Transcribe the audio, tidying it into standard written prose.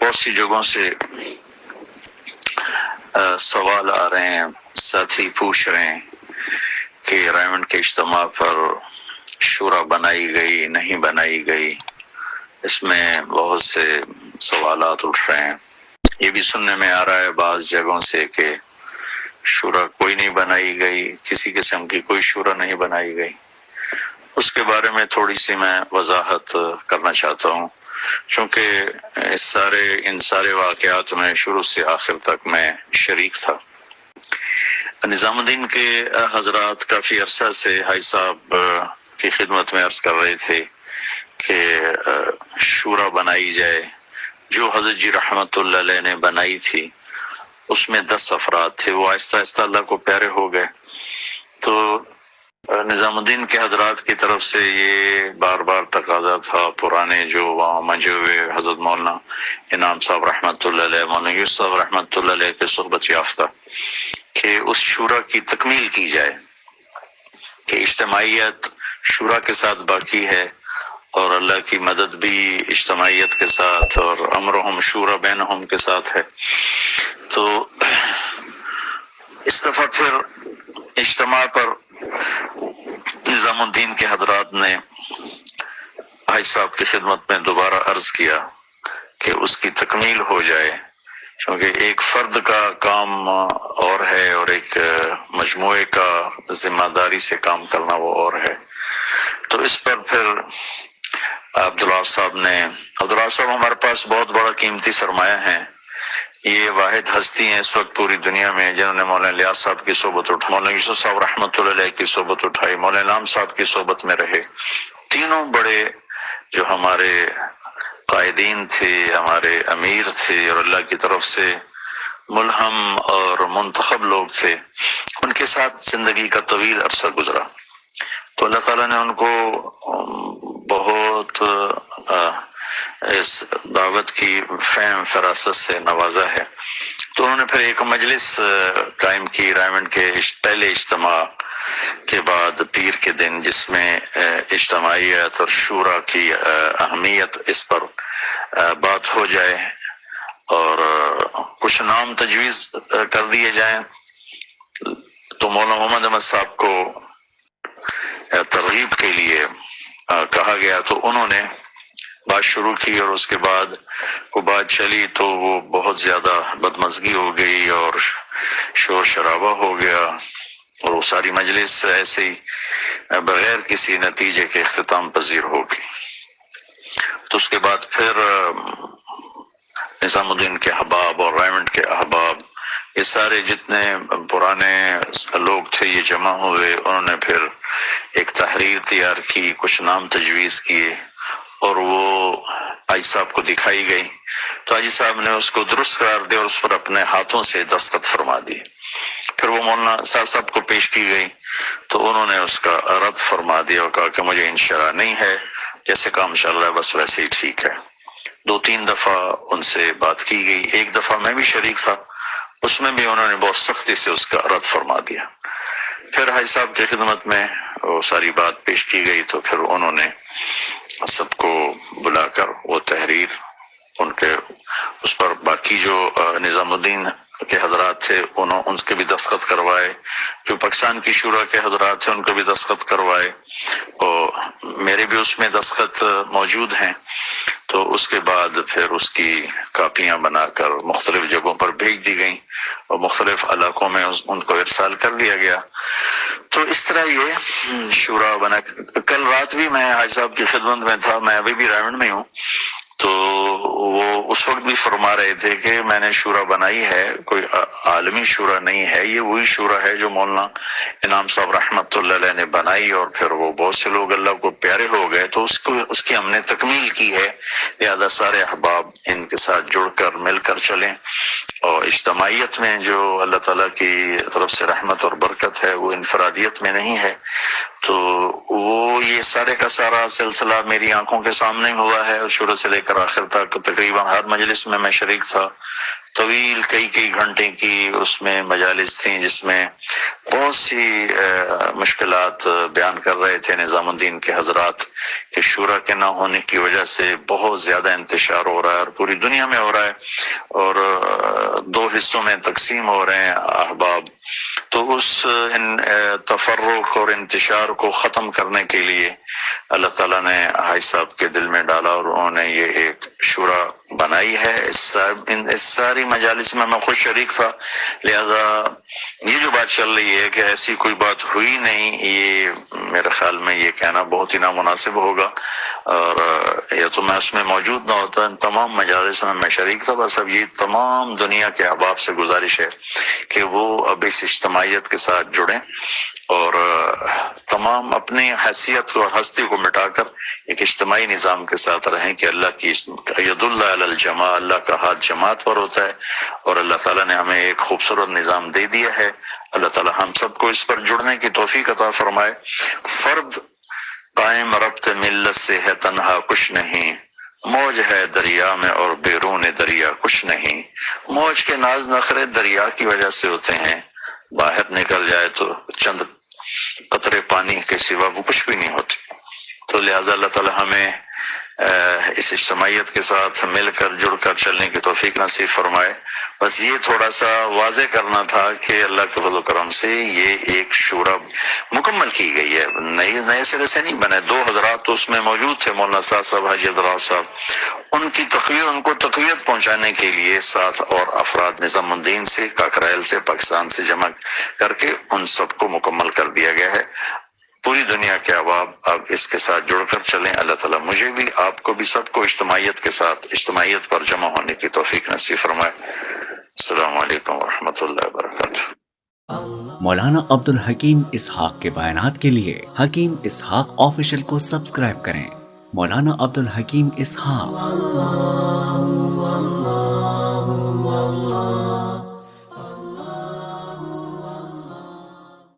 بہت سی جگہوں سے سوال آ رہے ہیں، ساتھی پوچھ رہے ہیں کہ رائمنڈ کے اجتماع پر شورا بنائی گئی نہیں بنائی گئی، اس میں بہت سے سوالات اٹھ رہے ہیں۔ یہ بھی سننے میں آ رہا ہے بعض جگہوں سے کہ شورا کوئی نہیں بنائی گئی، کسی قسم کی کوئی شورا نہیں بنائی گئی۔ اس کے بارے میں تھوڑی سی میں وضاحت کرنا چاہتا ہوں، چونکہ ان سارے واقعات میں شروع سے آخر تک میں شریک تھا۔ نظام الدین کے حضرات کافی عرصہ سے حاجی صاحب کی خدمت میں عرض کر رہے تھے کہ شورا بنائی جائے۔ جو حضرت جی رحمت اللہ علیہ نے بنائی تھی اس میں 10 افراد تھے، وہ آہستہ آہستہ اللہ کو پیارے ہو گئے، تو نظام الدین کے حضرات کی طرف سے یہ بار بار تقاضا تھا، پرانے جو وہاں منجے ہوئے حضرت مولانا انعام صاحب رحمۃ اللہ علیہ، مولانا یوسف صاحب رحمۃ اللہ علیہ کے صحبت یافتہ، کہ اس شورا کی تکمیل کی جائے، کہ اجتماعیت شورا کے ساتھ باقی ہے اور اللہ کی مدد بھی اجتماعیت کے ساتھ اور امرہم شورا بینہم کے ساتھ ہے۔ تو اس دفعہ پھر اجتماع پر نظام الدین کے حضرات نے بھائی صاحب کی خدمت میں دوبارہ عرض کیا کہ اس کی تکمیل ہو جائے، کیونکہ ایک فرد کا کام اور ہے اور ایک مجموعے کا ذمہ داری سے کام کرنا وہ اور ہے۔ تو اس پر پھر عبداللہ صاحب ہمارے پاس بہت بڑا قیمتی سرمایہ ہیں۔ یہ واحد ہستی ہیں اس وقت پوری دنیا میں جنہوں نے مولانا الیاس صاحب کی صحبت اٹھائی، مولانا یوسف صاحب رحمۃ اللہ علیہ کی صحبت اٹھائی، مولانا انعام صاحب کی صحبت میں رہے۔ تینوں بڑے جو ہمارے قائدین تھے، ہمارے امیر تھے اور اللہ کی طرف سے ملہم اور منتخب لوگ تھے، ان کے ساتھ زندگی کا طویل عرصہ گزرا، تو اللہ تعالیٰ نے ان کو بہت اس دعوت کی فہم فراست سے نوازا ہے۔ تو انہوں نے پھر ایک مجلس قائم کی رائمنڈ کے پہلے اجتماع کے بعد پیر کے دن، جس میں اجتماعیت اور شورا کی اہمیت اس پر بات ہو جائے اور کچھ نام تجویز کر دیے جائیں۔ تو مولانا محمد احمد صاحب کو ترغیب کے لیے کہا گیا، تو انہوں نے بات شروع کی اور اس کے بعد وہ بات چلی تو وہ بہت زیادہ بدمزگی ہو گئی اور شور شرابہ ہو گیا اور وہ ساری مجلس ایسے ہی بغیر کسی نتیجے کے اختتام پذیر ہو گئی۔ تو اس کے بعد پھر نظام الدین کے احباب اور رائمنڈ کے احباب، یہ سارے جتنے پرانے لوگ تھے یہ جمع ہوئے، انہوں نے پھر ایک تحریر تیار کی، کچھ نام تجویز کیے اور وہ حاجی صاحب کو دکھائی گئی، تو حاجی صاحب نے اس کو درست قرار دیا اور اس پر اپنے ہاتھوں سے دستخط فرما دیے۔ پھر وہ مولانا صاحب کو پیش کی گئی تو انہوں نے اس کا رد فرما دیا اور کہا کہ مجھے انشرح نہیں ہے، جیسے کام چل رہا ہے بس ویسے ہی ٹھیک ہے۔ 2-3 دفعہ ان سے بات کی گئی، ایک دفعہ میں بھی شریک تھا، اس میں بھی انہوں نے بہت سختی سے اس کا رد فرما دیا۔ پھر حاجی صاحب کی خدمت میں وہ ساری بات پیش کی گئی تو پھر انہوں نے سب کو بلا کر وہ تحریر ان کے اس پر باقی جو نظام الدین کے حضرات تھے ان کے بھی دستخط کروائے، جو پاکستان کی شورا کے حضرات تھے ان کو بھی دستخط کروائے اور میرے بھی اس میں دستخط موجود ہیں۔ تو اس کے بعد پھر اس کی کاپیاں بنا کر مختلف جگہوں پر بھیج دی گئیں اور مختلف علاقوں میں ان کو ارسال کر دیا گیا۔ تو اس طرح یہ شورا بنا۔ کل رات بھی میں حاجی صاحب کی خدمت میں تھا، میں ابھی بھی رائمنڈ میں ہوں، تو وہ اس وقت بھی فرما رہے تھے کہ میں نے شورا بنائی ہے، کوئی عالمی شورا نہیں ہے، یہ وہی شورا ہے جو مولانا انعام صاحب رحمۃ اللہ علیہ نے بنائی اور پھر وہ بہت سے لوگ اللہ کو پیارے ہو گئے تو اس کی ہم نے تکمیل کی ہے، لہذا سارے احباب ان کے ساتھ جڑ کر مل کر چلیں، اور اجتماعیت میں جو اللہ تعالیٰ کی طرف سے رحمت اور برکت ہے وہ انفرادیت میں نہیں ہے۔ تو وہ یہ سارے کا سارا سلسلہ میری آنکھوں کے سامنے ہوا ہے اور شروع سے لے کر آخر تک تقریباً ہر مجلس میں شریک تھا، طویل کئی گھنٹے کی اس میں مجالس تھیں جس میں بہت سی مشکلات بیان کر رہے تھے نظام الدین کے حضرات کہ شورا کے نہ ہونے کی وجہ سے بہت زیادہ انتشار ہو رہا ہے اور پوری دنیا میں ہو رہا ہے اور دو حصوں میں تقسیم ہو رہے ہیں احباب. تو اس تفرق اور انتشار کو ختم کرنے کے لیے اللہ تعالیٰ نے حاج صاحب کے دل میں ڈالا اور انہوں نے یہ ایک شورا بنائی ہے. اس ساری مجالس میں خود شریک تھا، لہذا یہ جو بات چل رہی ہے کہ ایسی کوئی بات ہوئی نہیں، یہ میرے خیال میں یہ کہنا بہت ہی نامناسب ہوگا، اور یا تو میں اس میں موجود نہ ہوتا. ان تمام مجالس میں شریک تھا. بس اب یہ تمام دنیا کے احباب سے گزارش ہے کہ وہ اب اس اجتماعیت کے ساتھ جڑیں اور تمام اپنی حیثیت اور ہستی کو مٹا کر ایک اجتماعی نظام کے ساتھ رہیں کہ اللہ کی ید اللہ علی الجماع، اللہ کا ہاتھ جماعت پر ہوتا ہے اور اللہ تعالیٰ نے ہمیں ایک خوبصورت نظام دے دیا ہے. اللہ تعالیٰ ہم سب کو اس پر جڑنے کی توفیق عطا فرمائے. فرد قائم ربط ملت سے ہے تنہا کچھ نہیں، موج ہے دریا میں اور بیرون دریا کچھ نہیں. موج کے ناز نخرے دریا کی وجہ سے ہوتے ہیں، باہر نکل جائے تو چند قطرے پانی کے سوا وہ کچھ بھی نہیں ہوتے. تو لہٰذا اللہ تعالیٰ ہمیں اس اجتماعیت کے ساتھ مل کر جڑ کر چلنے کی توفیق نصیب فرمائے. بس یہ تھوڑا سا واضح کرنا تھا کہ اللہ کے فضل و کرم سے یہ ایک شورا مکمل کی گئی ہے، نئے سرے سے نہیں بنے. دو حضرات تو اس میں موجود تھے، مولانا صاحب حاجی عبدالراؤ صاحب، ان کو تقویت پہنچانے کے لیے 7 اور افراد نظام الدین سے، کاکرائل سے، پاکستان سے جمع کر کے ان سب کو مکمل کر دیا گیا ہے. پوری دنیا کے احباب اب اس کے ساتھ جڑ کر چلیں. اللہ تعالیٰ مجھے بھی، آپ کو بھی، سب کو اجتماعیت کے ساتھ اجتماعیت پر جمع ہونے کی توفیق نصیب فرمائے. السلام علیکم ورحمۃ اللہ وبرکاتہ. مولانا عبد الحکیم اسحاق کے بیانات کے لیے حکیم اسحاق آفیشل کو سبسکرائب کریں. مولانا عبد الحکیم اسحاق.